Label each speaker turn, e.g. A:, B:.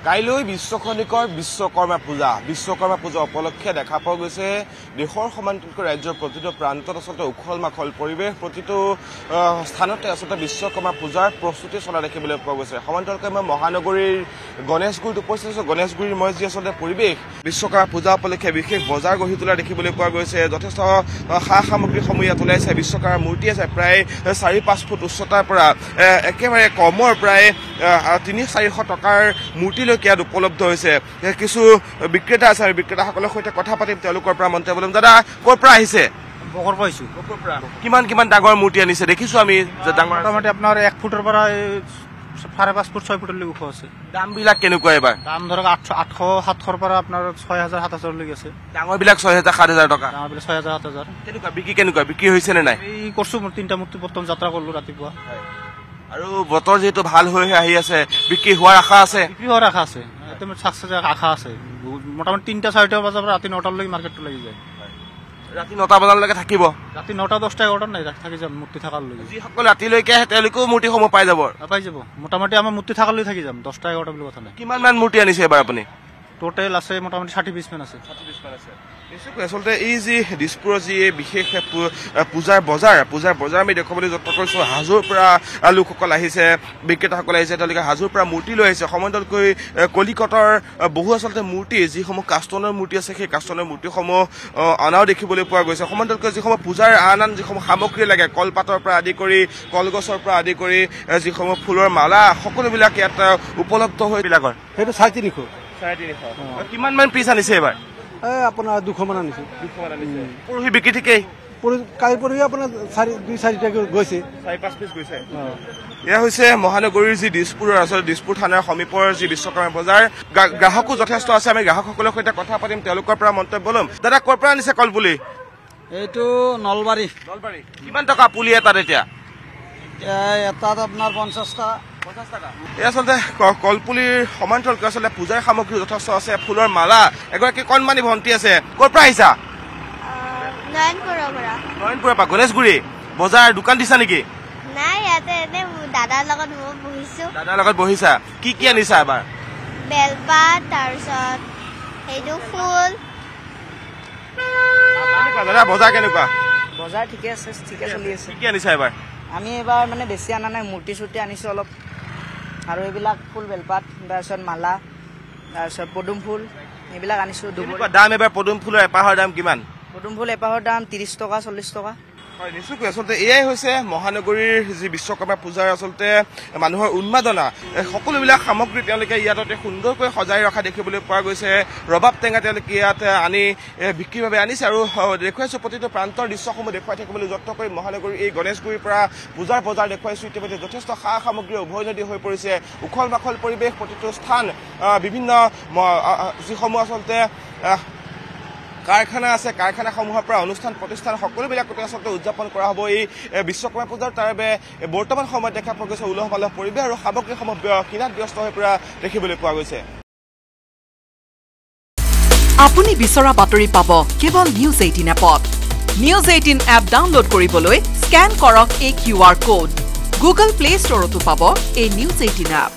A: কাইলৈ বিশ্বকৰ্মা পূজা উপলক্ষে দেখা পোৱা গৈছে দেশৰ সমান্তৰালকৈ ৰাজ্যৰ প্ৰতিটো প্ৰান্তত আচলতে উখল মাখল পৰিৱেশ প্ৰতিটো স্থানতে আচলতে বিশ্বকৰ্মা পূজাৰ প্ৰস্তুতি চলা দেখিবলৈ পোৱা গৈছে সমান্তৰালকৈ মহানগৰীৰ গণেশগুৰিত উপস্থিত আছো গণেশগুৰিৰ মই যি আচলতে পৰিৱেশ বিশ্বকৰ্মা পূজা উপলক্ষে বিশেষ বজাৰ গঢ়ি তোলা দেখিবলৈ পোৱা গৈছে যথেষ্ট সা সামগ্ৰীসমূহ ইয়াত ওলাইছে বিশ্বকৰ্মা মূৰ্তি আছে প্ৰায় 4-5 ফুট উচ্চতাৰ পৰা একেবাৰে কমৰ প্ৰায় 300-400 টকাৰ মূৰ্তি ইয়াত উপলব্ধ হৈছে কিছু বিক্ৰেতা আছে আমি বিক্ৰেতাসকলৰ সৈতে কথা পাতিম তেওঁলোকৰ পৰা মন্তব্য লম দাদা ক'ৰ পৰা আহিছে
B: বকৰ পাইছো
A: কিমান ডাঙৰ মূৰ্তি আনিছে দেখিছো আমি ডাঙৰ
B: মোটামুটি আপোনাৰ 1 ফুটৰ পৰা 5.5 ফুট 6 ফুটলৈকে ওখ আছে
A: দামবিলাক কেনেকুৱা এবাৰ
B: দাম ধৰক 800-700ৰ পৰা আপোনাৰ 6000-7000 লৈকে আছে
A: ডাঙৰবিলাক 6000-7000 টকা
B: ডাঙৰবিলাক 6000-7000
A: কেনেকুৱা বিক্ৰী হৈছে নে নাই
B: এই কৰছো তিনটা মূৰ্তি প্ৰথম যাত্ৰা কৰিলো ৰাতিপুৱা
A: আৰু বতৰ যেটো ভাল হৈ আহি আছে বিক্ৰী হোৱাৰ আশা আছে
B: একদম সাকসেস আশা আছে মোটামুটি 3-4টা বজাৰ পৰা ৰাতি 9টা লৈকে মাৰ্কেটটো লাগি যায়
A: ৰাতি 9টা বজালৈকে থাকিব
B: ৰাতি 9টা 10টা 11টা নাই থাকি যাম মূৰ্তি থাকাৰ লৈ
A: যি সকল ৰাতিলৈকে আহে তেওঁলোকেও মূৰ্তিসমূহ পাই যাব
B: মোটামুটি আমাৰ মূৰ্তি থাকাৰ লৈ থাকি যাম 10টা 11টা বুলি কথা নাই
A: কিমান মান মূৰ্তি আনিছে এবাৰ আপুনি
B: টোটেল আছে মোটামুটি 60-20 মান আছে
A: আচলতে এই যি দিছপুৰৰ যি বিশেষ পূজাৰ বজাৰ আমি দেখুৱাবলৈ যত্ন কৰিছো হাজোৰ পৰা লোকসকল আহিছে বিক্ৰেতাসকল আহিছে তেওঁলোকে হাজোৰ পৰা মূৰ্তি লৈ আহিছে সমান্তৰালকৈ কলিকতাৰ বহু আচলতে মূৰ্তি যিসমূহ কাষ্টনৰ মূৰ্তি আছে সেই কাষ্টনৰ মূৰ্তিসমূহ অনাও দেখিবলৈ পোৱা গৈছে সমান্তৰালকৈ যিসমূহ পূজাৰ আন যিসমূহ সামগ্ৰী লাগে কলপাতৰ পৰা আদি কৰি কলগছৰ পৰা আদি কৰি যিসমূহ ফুলৰ মালা সকলোবিলাক ইয়াত উপলব্ধ হৈ বিলাকৰ
B: সেইটো 350
A: কিমান মান পিছ আনিছে এবাৰ
B: আপোনাৰ 200 মান আনিছে
A: পৰহি বিক্ৰী ঠিকেই
B: কালি পৰহি আপোনাৰ 2-4টা গৈছে
A: 4-5 পিছ গৈছে এয়া হৈছে মহানগৰীৰ যি দিছপুৰৰ আচলতে দিছপুৰ থানাৰ সমীপৰ যি বিশ্বকৰ্মা বজাৰ গ্ৰাহকো যথেষ্ট আছে আমি গ্ৰাহকসকলৰ সৈতে কথা পাতিম তেওঁলোকৰ পৰা মন্তব্য ল'ম দাদা ক'ৰ পৰা আনিছে কলপুলি
B: এইটো নলবাৰী
A: কিমান টকা পুলি এটাত এতিয়া
B: এটাত আপোনাৰ 50 টকা
A: এই আচলতে কলপুলিৰ সমান্তৰালকৈ আচলতে পূজাৰ সামগ্ৰী যথেষ্ট আছে ফুলৰ মালা এগৰাকী কণমানি ভণ্টি আছে ক'ৰ পৰা আহিছা নয়নপুৰৰ পৰা গণেশগুৰি বজাৰ দোকান দিছা নেকি
C: নাই ইয়াতে দাদাৰ লগত
A: বহিছা কি আনিছা এবাৰ
C: বেলপাত তাৰপিছত এইটো ফুল
A: দাদা বজাৰ কেনেকুৱা
D: বজাৰ ঠিকে আছে চলি আছে
A: কি আনিছা এবাৰ
D: আমি এবাৰ মানে বেছি আনা নাই মূৰ্তি চুটি আনিছো অলপ আৰু এইবিলাক ফুল বেলপাত তাৰপিছত মালা তাৰপিছত পদুম ফুল এইবিলাক আনিছো
A: দাম এবাৰ পদুম ফুলৰ এপাহৰ দাম কিমান
D: পদুম ফুল এপাহৰ দাম 30 টকা 40 টকা
A: হয় নিশ্চয়কৈ আচলতে এয়াই হৈছে মহানগৰীৰ যি বিশ্বকৰ্মা পূজাৰ আচলতে মানুহৰ উন্মাদনা সকলোবিলাক সামগ্ৰী তেওঁলোকে ইয়াত সুন্দৰকৈ সজাই ৰখা দেখিবলৈ পোৱা গৈছে ৰবাব টেঙা তেওঁলোকে ইয়াত আনি বিক্ৰীৰ বাবে আনিছে আৰু দেখুৱাইছো প্ৰতিটো প্ৰান্তৰ দৃশ্যসমূহ দেখুৱাই থাকিবলৈ যত্ন কৰি মহানগৰীৰ এই গণেশগুৰিৰ পৰা পূজাৰ বজাৰ দেখুৱাইছো ইতিমধ্যে যথেষ্ট সা সামগ্ৰী উভৈনদী হৈ পৰিছে উখল মাখল পৰিৱেশ প্ৰতিটো স্থান বিভিন্ন যিসমূহ আচলতে কাৰখানা আছে কাৰখানাসমূহৰ পৰা অনুষ্ঠান প্ৰতিষ্ঠান সকলোবিলাকতে আচলতে উদযাপন কৰা হ'ব এই বিশ্বকৰ্মা পূজাৰ তাৰ বাবে বৰ্তমান সময়ত দেখা পোৱা গৈছে উলহ মালহ পৰিৱেশ আৰু সামগ্ৰীসমূহ কিনাত ব্যস্ত হৈ পৰা দেখিবলৈ পোৱা গৈছে
E: আপুনি বিচৰা বাতৰি পাব কেৱল নিউজ 18 এপত নিউজ 18 এপ ডাউনলোড কৰিবলৈ স্কেন কৰক এই QR কোড গুগল প্লে ষ্টৰতো পাব এই নিউজ 18 এপ